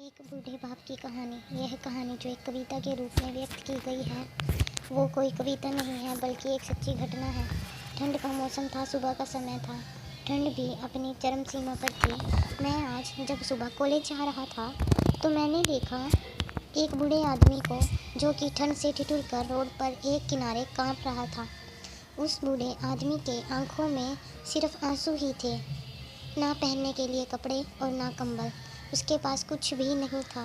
एक बूढ़े बाप की कहानी। यह कहानी जो एक कविता के रूप में व्यक्त की गई है वो कोई कविता नहीं है बल्कि एक सच्ची घटना है। ठंड का मौसम था, सुबह का समय था। ठंड भी अपनी चरम सीमा पर थी। मैं आज जब सुबह कॉलेज जा रहा था तो मैंने देखा एक बूढ़े आदमी को जो कि ठंड से ठिठुर कर रोड पर एक किनारे कांप रहा था। उस बूढ़े आदमी के आंखों में सिर्फ आंसू ही थे, ना पहनने के लिए कपड़े और ना कंबल। उसके पास कुछ भी नहीं था।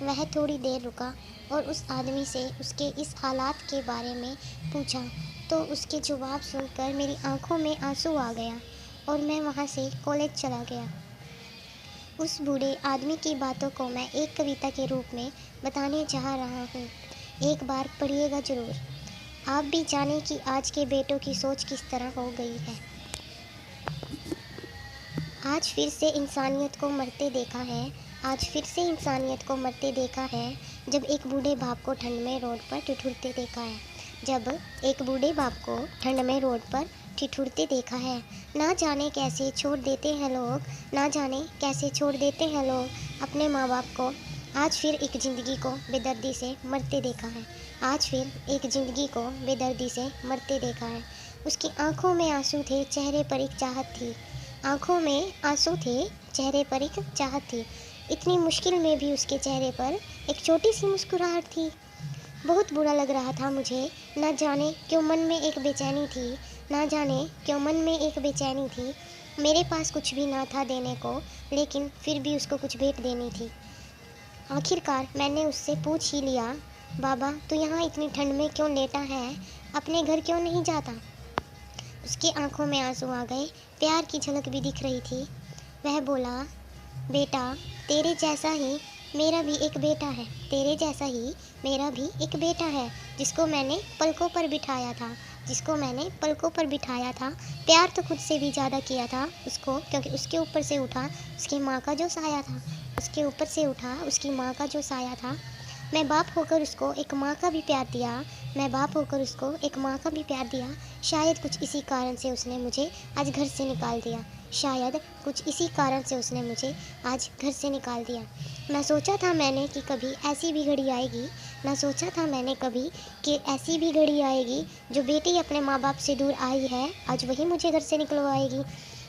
वह थोड़ी देर रुका और उस आदमी से उसके इस हालात के बारे में पूछा तो उसके जवाब सुनकर मेरी आंखों में आंसू आ गया और मैं वहाँ से कॉलेज चला गया। उस बूढ़े आदमी की बातों को मैं एक कविता के रूप में बताने जा रहा हूँ। एक बार पढ़िएगा ज़रूर, आप भी जानें कि आज के बेटों की सोच किस तरह हो गई है। आज फिर से इंसानियत को मरते देखा है। आज फिर से इंसानियत को मरते देखा है। जब एक बूढ़े बाप को ठंड में रोड पर ठिठुरते देखा है। जब एक बूढ़े बाप को ठंड में रोड पर ठिठुरते देखा है। ना जाने कैसे छोड़ देते हैं लोग, ना जाने कैसे छोड़ देते हैं लोग अपने माँ बाप को। आज फिर एक ज़िंदगी को बेदर्दी से मरते देखा है। आज फिर एक ज़िंदगी को बेदर्दी से मरते देखा है। उसकी आंखों में आंसू थे, चेहरे पर एक चाहत थी। आंखों में आंसू थे, चेहरे पर एक चाहत थी। इतनी मुश्किल में भी उसके चेहरे पर एक छोटी सी मुस्कुराहट थी। बहुत बुरा लग रहा था मुझे। ना जाने क्यों मन में एक बेचैनी थी, ना जाने क्यों मन में एक बेचैनी थी। मेरे पास कुछ भी ना था देने को, लेकिन फिर भी उसको कुछ भेंट देनी थी। आखिरकार मैंने उससे पूछ ही लिया, बाबा तू यहाँ इतनी ठंड में क्यों लेटा है, अपने घर क्यों नहीं जाता। उसकी आंखों में आंसू आ गए, प्यार की झलक भी दिख रही थी। वह बोला, बेटा तेरे जैसा ही मेरा भी एक बेटा है, तेरे जैसा ही मेरा भी एक बेटा है, जिसको मैंने पलकों पर बिठाया था, जिसको मैंने पलकों पर बिठाया था। प्यार तो खुद से भी ज़्यादा किया था उसको, क्योंकि उसके ऊपर से उठा उसकी माँ का जो साया था, उसके ऊपर से उठा उसकी माँ का जो साया था। मैं बाप होकर उसको एक माँ का भी प्यार दिया, मैं बाप होकर उसको एक माँ का भी प्यार दिया। शायद कुछ इसी कारण से उसने मुझे आज घर से निकाल दिया, शायद कुछ इसी कारण से उसने मुझे आज घर से निकाल दिया। ना सोचा था मैंने कि कभी ऐसी भी घड़ी आएगी, ना सोचा था मैंने कभी कि ऐसी भी घड़ी आएगी जो बेटी अपने माँ बाप से दूर आई है, आज वही मुझे घर से निकलवाएगी।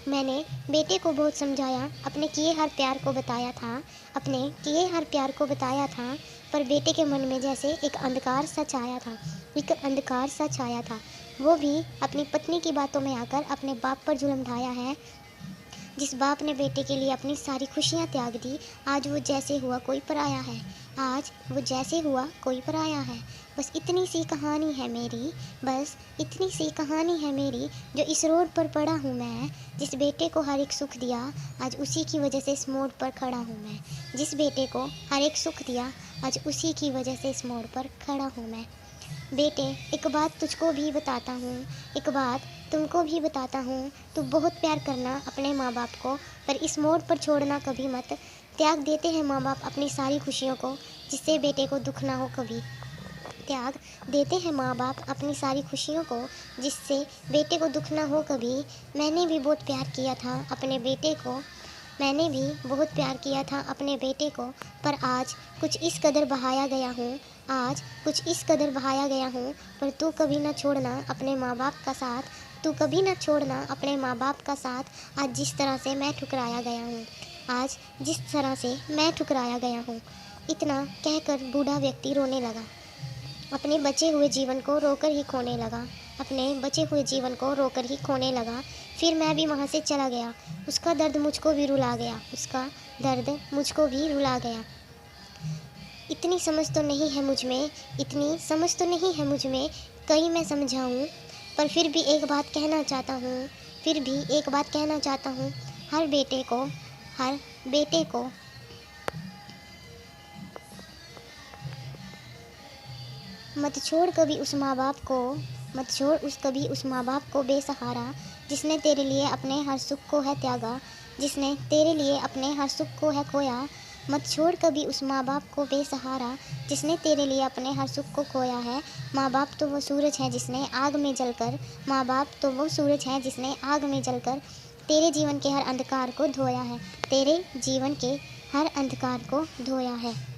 मैंने बेटे को बहुत समझाया, अपने किए हर प्यार को बताया था, अपने किए हर प्यार को बताया था, पर बेटे के मन में जैसे एक अंधकार सा छाया था, एक अंधकार सा छाया था। वो भी अपनी पत्नी की बातों में आकर अपने बाप पर जुल्म ढाया है। जिस बाप ने बेटे के लिए अपनी सारी खुशियाँ त्याग दी, आज वो जैसे हुआ कोई पराया है, आज वो जैसे हुआ कोई पराया है। बस इतनी सी कहानी है मेरी, बस इतनी सी कहानी है मेरी, जो इस रोड पर पड़ा हूँ मैं। जिस बेटे को हर एक सुख दिया, आज उसी की वजह से इस मोड़ पर खड़ा हूँ मैं। जिस बेटे को हर एक सुख दिया, आज उसी की वजह से इस मोड़ पर खड़ा हूँ मैं। बेटे एक बात तुझको भी बताता हूँ, एक बात तुमको भी बताता हूँ, तू बहुत प्यार करना अपने माँ बाप को, पर इस मोड़ पर छोड़ना कभी मत। त्याग देते हैं माँ बाप अपनी सारी खुशियों को, जिससे बेटे को दुख ना हो कभी। त्याग देते हैं माँ बाप अपनी सारी खुशियों को, जिससे बेटे को दुख ना हो कभी। मैंने भी बहुत प्यार किया था अपने बेटे को, मैंने भी बहुत प्यार किया था अपने बेटे को, पर आज कुछ इस कदर बहाया गया हूँ, आज कुछ इस कदर बहाया गया हूँ। पर तू कभी ना छोड़ना अपने माँ बाप का साथ, तू कभी ना छोड़ना अपने माँ बाप का साथ। आज जिस तरह से मैं ठुकराया गया हूँ, आज जिस तरह से मैं ठुकराया गया हूँ। इतना कहकर बूढ़ा व्यक्ति रोने लगा, अपने बचे हुए जीवन को रोकर ही खोने लगा, अपने बचे हुए जीवन को रोकर ही खोने लगा। फिर मैं भी वहाँ से चला गया। उसका दर्द मुझको भी रुला गया, उसका दर्द मुझको भी रुला गया। इतनी समझ तो नहीं है मुझ में, इतनी समझ तो नहीं है मुझ में, कहीं मैं समझाऊँ, पर फिर भी एक बात कहना चाहता हूँ, फिर भी एक बात कहना चाहता हूँ। हर बेटे को, हर बेटे को मत छोड़ कभी उस माँ बाप को, मत छोड़ कभी उस माँ बाप को बेसहारा, जिसने तेरे लिए अपने हर सुख को है त्यागा, जिसने तेरे लिए अपने हर सुख को है खोया। मत छोड़ कभी उस माँ बाप को बेसहारा, जिसने तेरे लिए अपने हर सुख को खोया है। माँ बाप तो वो सूरज है जिसने आग में जलकर, माँ बाप तो वो सूरज है जिसने आग में जलकर तेरे जीवन के हर अंधकार को धोया है, तेरे जीवन के हर अंधकार को धोया है।